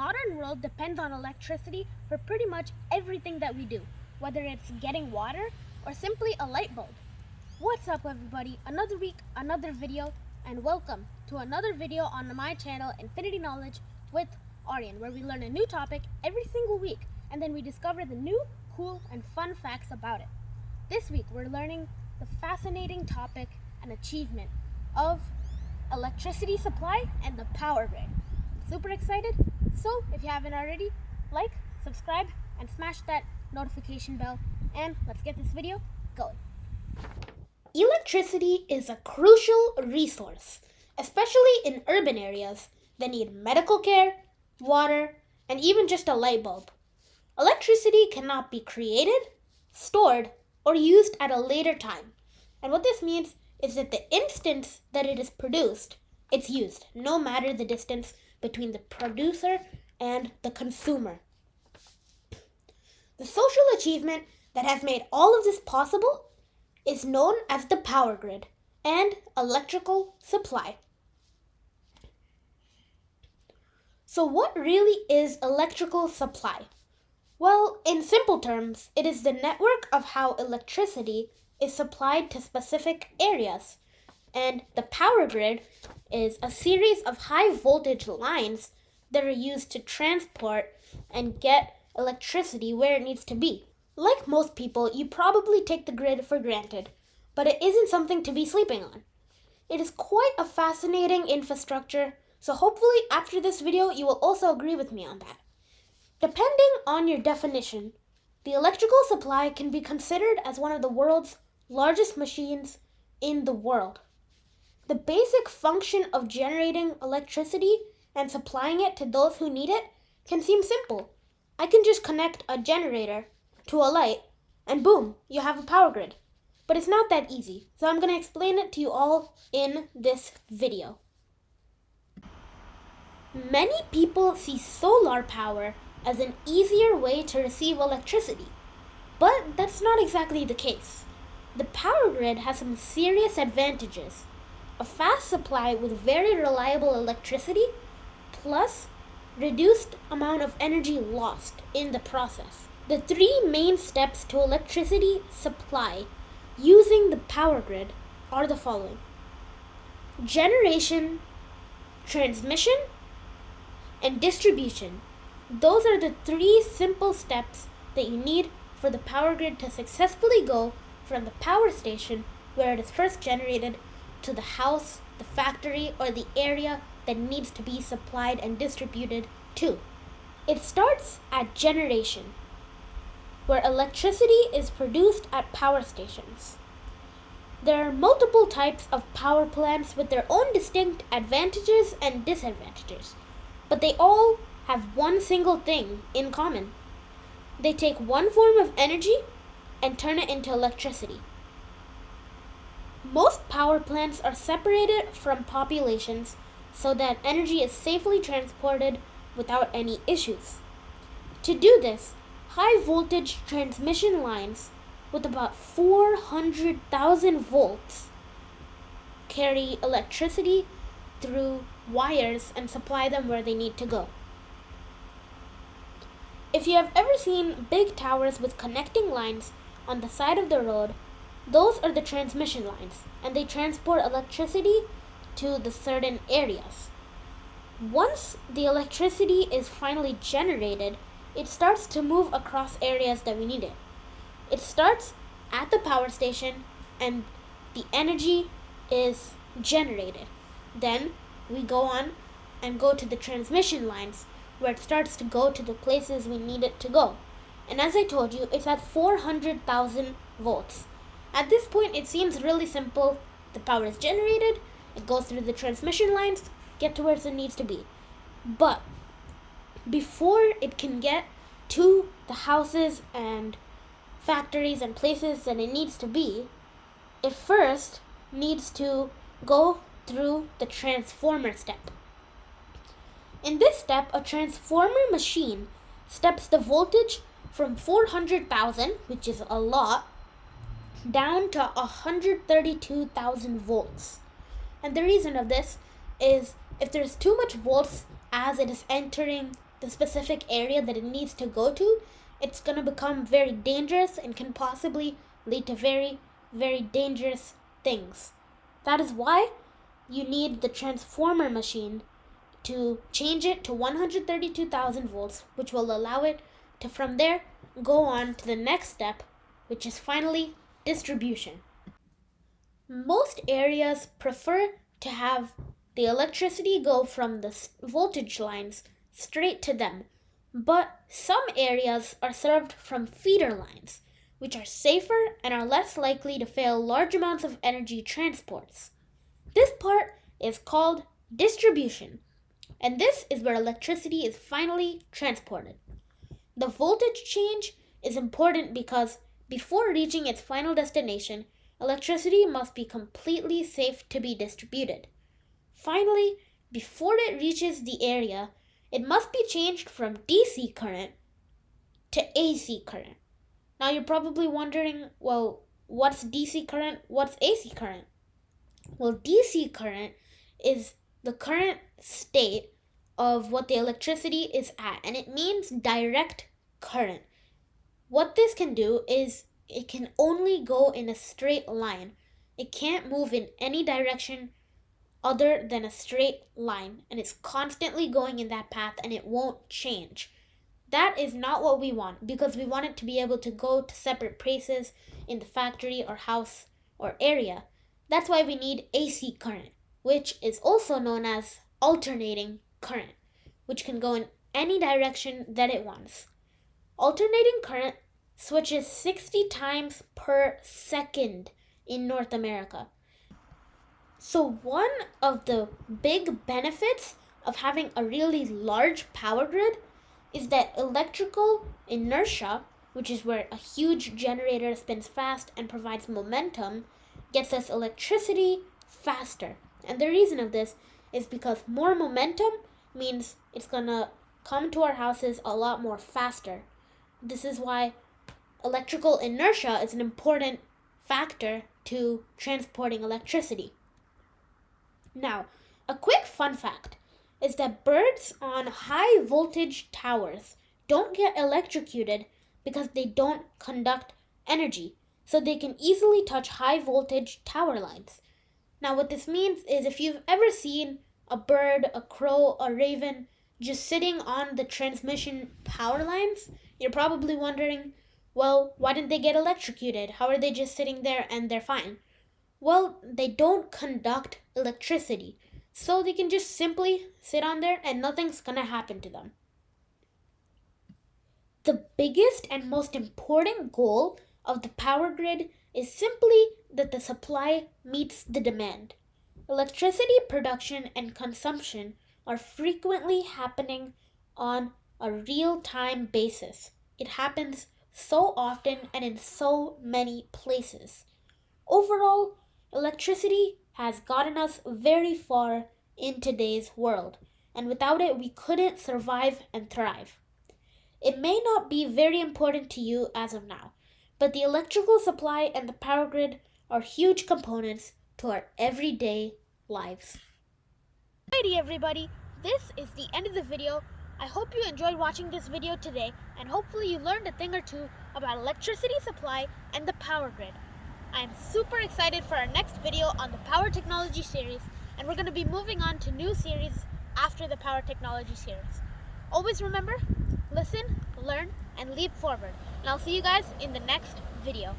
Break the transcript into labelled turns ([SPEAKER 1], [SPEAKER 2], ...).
[SPEAKER 1] Modern world depends on electricity for pretty much everything that we do, whether it's getting water or simply a light bulb. What's up everybody? Another week, another video, and welcome to another video on my channel Infinity Knowledge with Aryan, where we learn a new topic every single week and then we discover the new, cool, and fun facts about it. This week we're learning the fascinating topic and achievement of electricity supply and the power grid. Super excited? So if you haven't already, like, subscribe, and smash that notification bell, and let's get this video going. Electricity is a crucial resource, especially in urban areas that need medical care, water, and even just a light bulb. Electricity cannot be created, stored, or used at a later time. And what this means is that the instant that it is produced, it's used, no matter the distance between the producer and the consumer. The social achievement that has made all of this possible is known as the power grid and electrical supply. So what really is electrical supply? Well, in simple terms, it is the network of how electricity is supplied to specific areas. And the power grid is a series of high voltage lines that are used to transport and get electricity where it needs to be. Like most people, you probably take the grid for granted, but it isn't something to be sleeping on. It is quite a fascinating infrastructure, so hopefully after this video you will also agree with me on that. Depending on your definition, the electrical supply can be considered as one of the world's largest machines in the world. The basic function of generating electricity and supplying it to those who need it can seem simple. I can just connect a generator to a light and boom, you have a power grid. But it's not that easy, so I'm going to explain it to you all in this video. Many people see solar power as an easier way to receive electricity, but that's not exactly the case. The power grid has some serious advantages. A fast supply with very reliable electricity, plus reduced amount of energy lost in the process. The three main steps to electricity supply using the power grid are the following: generation, transmission, and distribution. Those are the three simple steps that you need for the power grid to successfully go from the power station where it is first generated to the house, the factory, or the area that needs to be supplied and distributed to. It starts at generation, where electricity is produced at power stations. There are multiple types of power plants with their own distinct advantages and disadvantages, but they all have one single thing in common. They take one form of energy and turn it into electricity. Most power plants are separated from populations so that energy is safely transported without any issues. To do this, high voltage transmission lines with about 400,000 volts carry electricity through wires and supply them where they need to go. If you have ever seen big towers with connecting lines on the side of the road, those are the transmission lines, and they transport electricity to the certain areas. Once the electricity is finally generated, it starts to move across areas that we need it. It starts at the power station and the energy is generated. Then we go on and go to the transmission lines where it starts to go to the places we need it to go. And as I told you, it's at 400,000 volts. At this point, it seems really simple. The power is generated, it goes through the transmission lines, get to where it needs to be. But before it can get to the houses and factories and places that it needs to be, it first needs to go through the transformer step. In this step, a transformer machine steps the voltage from 400,000, which is a lot, down to 132,000 volts. And the reason of this is if there's too much volts as it is entering the specific area that it needs to go to, it's going to become very dangerous and can possibly lead to very, very dangerous things. That is why you need the transformer machine to change it to 132,000 volts, which will allow it to from there go on to the next step, which is finally distribution. Most areas prefer to have the electricity go from the voltage lines straight to them, but some areas are served from feeder lines, which are safer and are less likely to fail large amounts of energy transports. This part is called distribution, and this is where electricity is finally transported. The voltage change is important because before reaching its final destination, electricity must be completely safe to be distributed. Finally, before it reaches the area, it must be changed from DC current to AC current. Now you're probably wondering, well, what's DC current? What's AC current? Well, DC current is the current state of what the electricity is at, and it means direct current. What this can do is it can only go in a straight line. It can't move in any direction other than a straight line, and it's constantly going in that path and it won't change. That is not what we want, because we want it to be able to go to separate places in the factory or house or area. That's why we need AC current, which is also known as alternating current, which can go in any direction that it wants. Alternating current switches 60 times per second in North America. So one of the big benefits of having a really large power grid is that electrical inertia, which is where a huge generator spins fast and provides momentum, gets us electricity faster. And the reason of this is because more momentum means it's gonna come to our houses a lot more faster. This is why electrical inertia is an important factor to transporting electricity. Now, a quick fun fact is that birds on high voltage towers don't get electrocuted because they don't conduct energy, so they can easily touch high voltage tower lines. Now, what this means is if you've ever seen a bird, a crow, a raven just sitting on the transmission power lines, you're probably wondering, well, why didn't they get electrocuted? How are they just sitting there and they're fine? Well, they don't conduct electricity, so they can just simply sit on there and nothing's gonna happen to them. The biggest and most important goal of the power grid is simply that the supply meets the demand. Electricity production and consumption are frequently happening on a real-time basis. It happens so often and in so many places. Overall, electricity has gotten us very far in today's world, and without it, we couldn't survive and thrive. It may not be very important to you as of now, but the electrical supply and the power grid are huge components to our everyday lives. Alrighty everybody, this is the end of the video. I hope you enjoyed watching this video today, and hopefully you learned a thing or two about electricity supply and the power grid. I am super excited for our next video on the Power Technology series, and we're going to be moving on to new series after the Power Technology series. Always remember, listen, learn, and leap forward. And I'll see you guys in the next video.